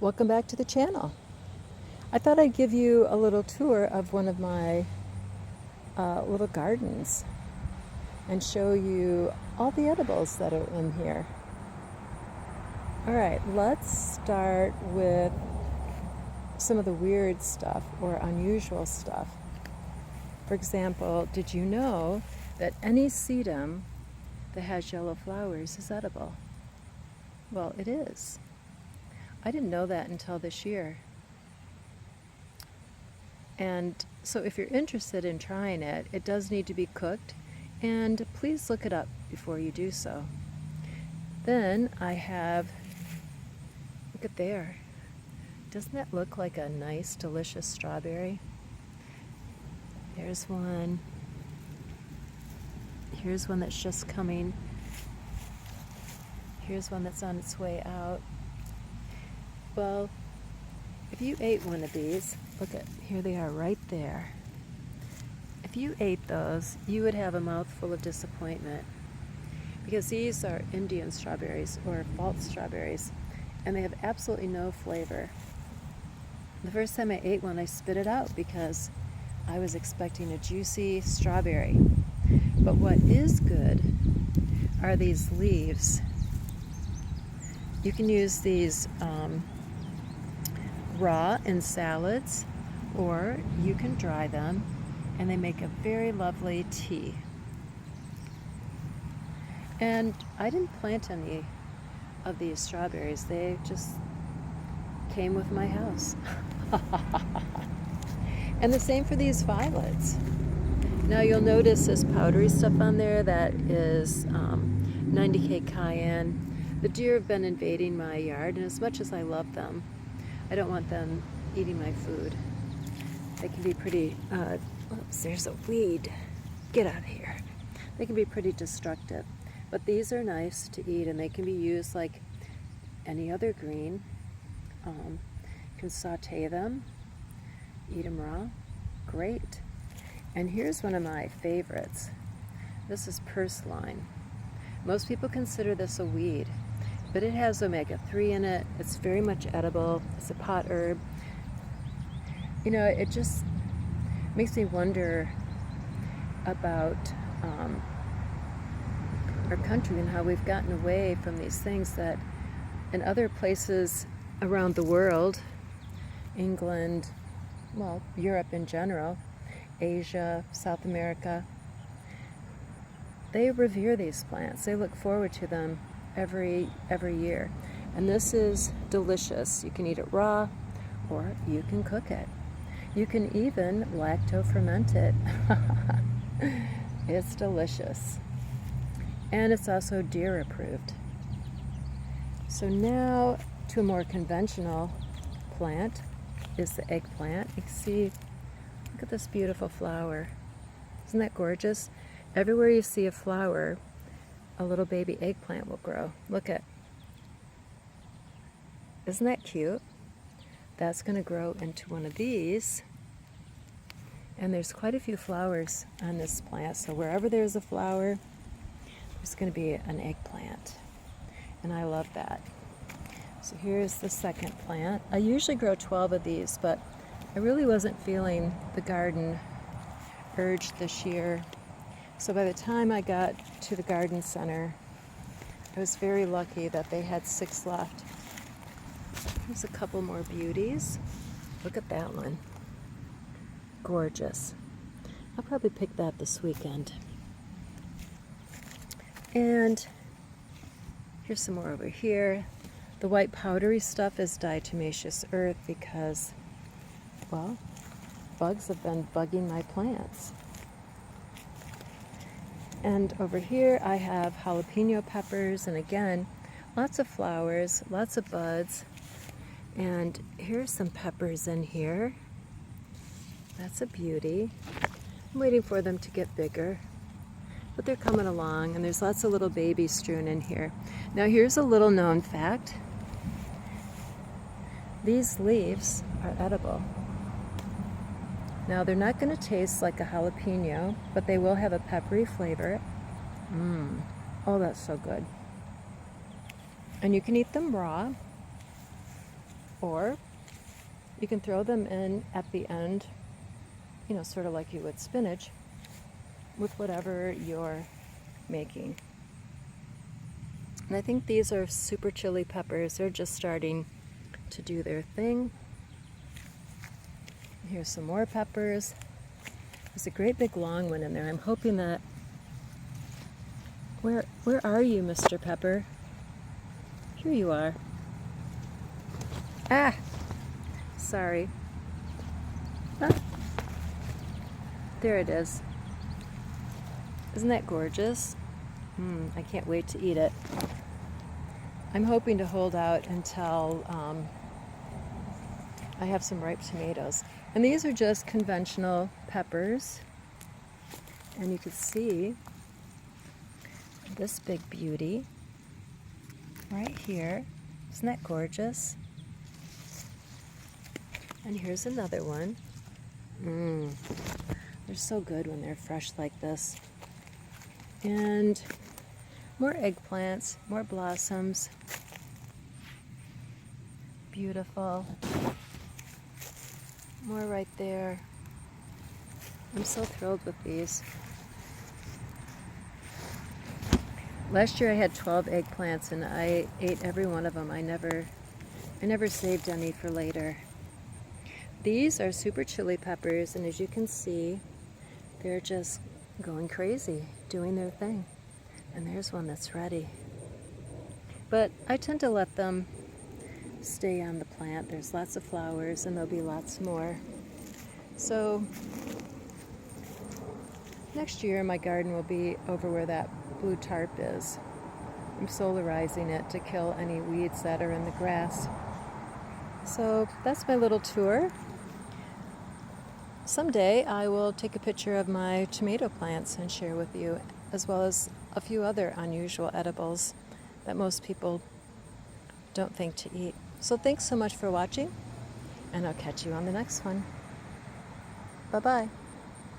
Welcome back to the channel. I thought I'd give you a little tour of one of my little gardens and show you all the edibles that are in here. Alright, let's start with some of the weird stuff or unusual stuff. For example, did you know that any sedum that has yellow flowers is edible? Well, it is. I didn't know that until this year. And so if you're interested in trying it, it does need to be cooked, and please look it up before you do so. Then I have, look at there. Doesn't that look like a nice, delicious strawberry? There's one. Here's one that's just coming. Here's one that's on its way out. Well, if you ate one of these, look at, here they are right there. If you ate those, you would have a mouthful of disappointment, because these are Indian strawberries or false strawberries, and they have absolutely no flavor. The first time I ate one, I spit it out because I was expecting a juicy strawberry. But what is good are these leaves. You can use these raw in salads, or you can dry them, and they make a very lovely tea. And I didn't plant any of these strawberries, they just came with my house. And the same for these violets. Now you'll notice this powdery stuff on there that is 90K cayenne. The deer have been invading my yard, and as much as I love them, I don't want them eating my food. They can be pretty, oops, there's a weed. Get out of here. They can be pretty destructive. But these are nice to eat, and they can be used like any other green. You can saute them, eat them raw. Great. And here's one of my favorites. This is purslane. Most people consider this a weed, but it has omega-3 in it. It's very much edible. It's a pot herb. You know, it just makes me wonder about our country and how we've gotten away from these things that in other places around the world, England, well, Europe in general, Asia, South America, they revere these plants. They look forward to them every year. And this is delicious. You can eat it raw, or you can cook it. You can even lacto-ferment it. It's delicious. And it's also deer approved. So now to a more conventional plant is the eggplant. You can see, look at this beautiful flower. Isn't that gorgeous? Everywhere you see a flower, a little baby eggplant will grow. Look at, isn't that cute? That's going to grow into one of these. And there's quite a few flowers on this plant, so wherever there's a flower, there's going to be an eggplant. And I love that. So here's the second plant. I usually grow 12 of these, but I really wasn't feeling the garden urge this year. So by the time I got to the garden center, I was very lucky that they had 6 left. There's a couple more beauties. Look at that one. Gorgeous. I'll probably pick that this weekend. And here's some more over here. The white powdery stuff is diatomaceous earth because, well, bugs have been bugging my plants. And over here I have jalapeno peppers, and again, lots of flowers, lots of buds. And here's some peppers in here. That's a beauty. I'm waiting for them to get bigger, but they're coming along, and there's lots of little babies strewn in here. Now here's a little known fact. These leaves are edible. Now they're not going to taste like a jalapeno, but they will have a peppery flavor. Oh, that's so good. And you can eat them raw, Or you can throw them in at the end, you know, sort of like you would spinach, with whatever you're making. And I think these are super chili peppers. They're just starting to do their thing. Here's some more peppers. There's a great big long one in there. I'm hoping that... Where are you, Mr. Pepper? Here you are. Ah! Sorry. Ah. There it is. Isn't that gorgeous? I can't wait to eat it. I'm hoping to hold out until I have some ripe tomatoes. And these are just conventional peppers. And you can see this big beauty right here. Isn't that gorgeous? And here's another one. They're so good when they're fresh like this. And more eggplants, more blossoms. Beautiful. More right there. I'm so thrilled with these. Last year I had 12 eggplants and I ate every one of them. I never saved any for later. These are super chili peppers, and as you can see, they're just going crazy, doing their thing. And there's one that's ready. But I tend to let them stay on the plant. There's lots of flowers and there'll be lots more. So next year my garden will be over where that blue tarp is. I'm solarizing it to kill any weeds that are in the grass. So that's my little tour. Someday I will take a picture of my tomato plants and share with you, as well as a few other unusual edibles that most people don't think to eat. So thanks so much for watching, and I'll catch you on the next one. Bye-bye.